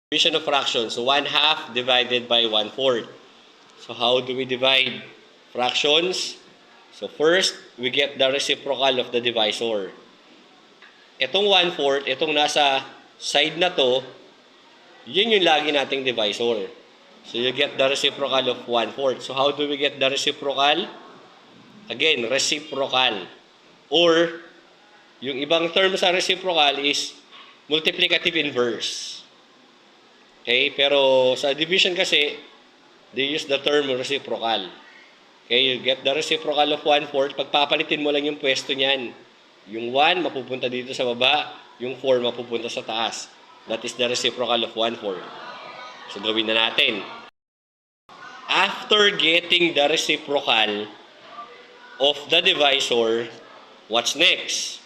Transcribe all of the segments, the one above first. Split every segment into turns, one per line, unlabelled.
Division of fractions. So 1/2 divided by 1/4. So how do we divide fractions? So first, we get the reciprocal of the divisor. Itong 1/4, itong nasa side na to, yun yung lagi nating divisor. So you get the reciprocal of 1/4. So how do we get the reciprocal? Again, reciprocal. Or, yung ibang term sa reciprocal is multiplicative inverse. Okay? Pero sa division kasi, they use the term reciprocal. Okay? You get the reciprocal of 1/4. Pagpapalitin mo lang yung pwesto niyan. Yung 1 mapupunta dito sa baba, yung 4 mapupunta sa taas. That is the reciprocal of 1/4. So gawin na natin. After getting the reciprocal of the divisor, what's next?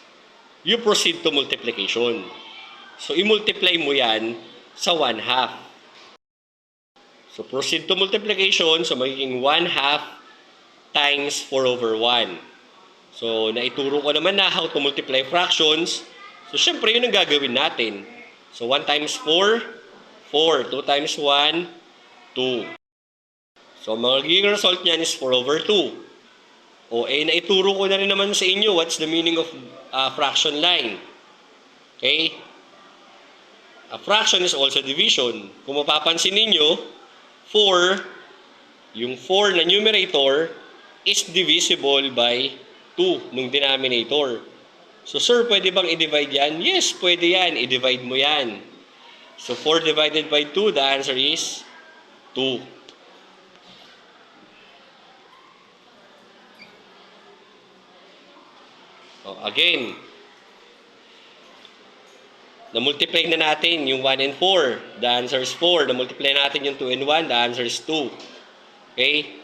You proceed to multiplication. So i-multiply mo yan sa 1/2. So proceed to multiplication, so magiging 1/2 times 4/1. So naituro ko naman na how to multiply fractions. So syempre yun ang gagawin natin. So 1 times 4, 4. 2 times 1, 2. So magiging result niyan is 4/2. O naituro ko na rin naman sa inyo what's the meaning of fraction line. Okay? A fraction is also division. Kung mapapansin ninyo, 4, yung 4 na numerator is divisible by 2 nung denominator. So, sir, pwede bang i-divide yan? Yes, pwede yan. I-divide mo yan. So, 4 divided by 2, the answer is 2. Again, na-multiply na natin yung 1 and 4. The answer is 4. Na-multiply natin yung 2 and 1. The answer is 2. Okay?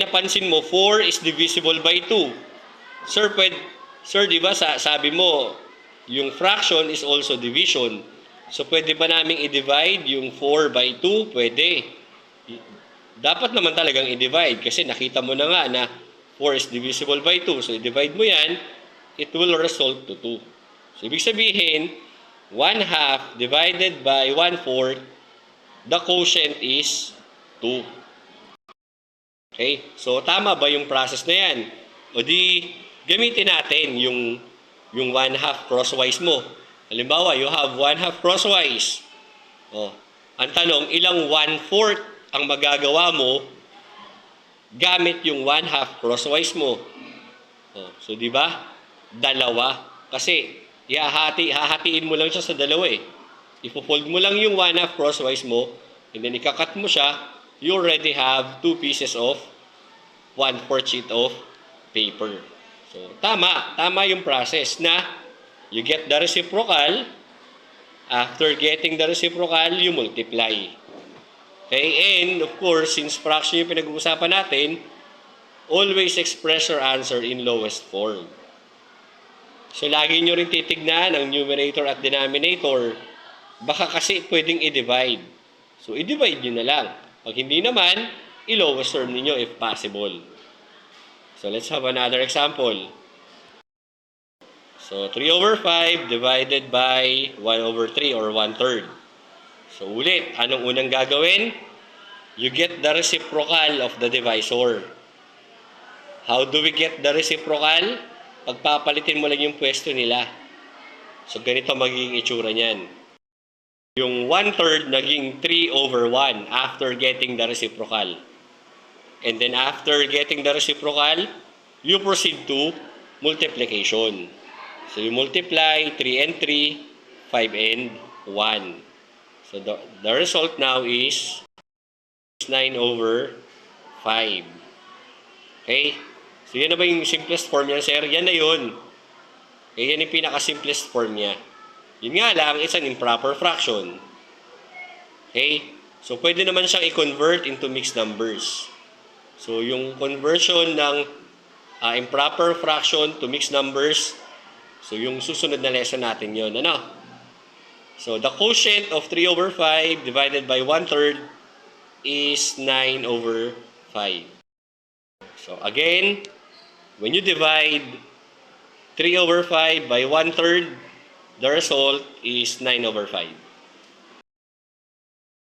Napansin mo, 4 is divisible by 2. Sir, di ba sabi mo, yung fraction is also division. So, pwede ba naming i-divide yung 4 by 2? Pwede. Dapat naman talagang i-divide kasi nakita mo na nga na 4 is divisible by 2. So, i-divide mo yan, it will result to 2. So, ibig sabihin, 1/2 divided by 1/4, the quotient is 2. Okay? So, tama ba yung process na yan? O di, gamitin natin yung 1/2 crosswise mo. Halimbawa, you have 1/2 crosswise. Ang tanong, ilang 1/4 ang magagawa mo gamit yung 1/2 crosswise mo? So, di ba? Dalawa. Kasi, hahatiin mo lang siya sa dalawa eh. Ipo-fold mo lang yung 1/2 crosswise mo, and then ikakat mo siya, you already have 2 pieces of 1/4 sheet of paper. So, tama yung process na you get the reciprocal. After getting the reciprocal, you multiply. Okay, and of course, since fraction yung pinag-uusapan natin, always express your answer in lowest form. So, lagi nyo rin titignan ang numerator at denominator. Baka kasi pwedeng i-divide. So, i-divide nyo na lang. Pag hindi naman, i-lowest form ninyo if possible. So, let's have another example. So, 3/5 divided by 1/3 or 1/3. So, ulit, anong unang gagawin? You get the reciprocal of the divisor. How do we get the reciprocal? Pagpapalitin mo lang yung pwesto nila. So, ganito magiging itsura niyan. Yung 1/3 naging 3/1 after getting the reciprocal. And then after getting the reciprocal, you proceed to multiplication. So, you multiply 3 and 3, 5 and 1. So, the result now is 9/5. Okay? So, yan na ba yung simplest form niya, sir? Yan na yun. Okay, yan yung pinaka-simplest form niya. Yun nga lang, it's an improper fraction. Okay? So, pwede naman siyang i-convert into mixed numbers. So, yung conversion ng improper fraction to mixed numbers, so, yung susunod na lesson natin yun. Ano? So, the quotient of 3/5 divided by 1/3 is 9/5. So, again, when you divide 3/5 by 1/3, the result is 9/5.